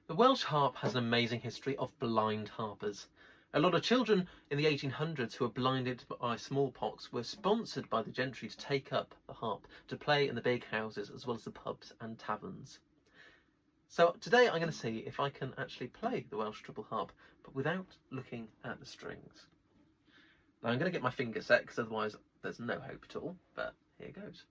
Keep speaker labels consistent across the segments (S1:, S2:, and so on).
S1: The Welsh harp has an amazing history of blind harpers. A lot of children in the 1800s who were blinded by smallpox were sponsored by the gentry to take up the harp, to play in the big houses as well as the pubs and taverns. So today I'm going to see if I can actually play the Welsh triple harp, but without looking at the strings. Now I'm going to get my finger set because otherwise there's no hope at all, but here goes.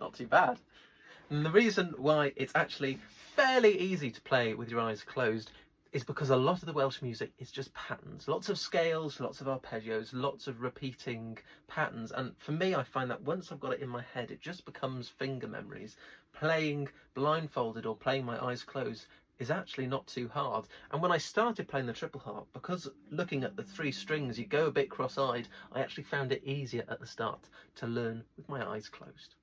S1: Not too bad. And the reason why it's actually fairly easy to play with your eyes closed is because a lot of the Welsh music is just patterns. Lots of scales, lots of arpeggios, lots of repeating patterns. And for me, I find that once I've got it in my head, it just becomes finger memories. Playing blindfolded or playing my eyes closed is actually not too hard. And when I started playing the triple harp, because looking at the three strings, you go a bit cross-eyed, I actually found it easier at the start to learn with my eyes closed.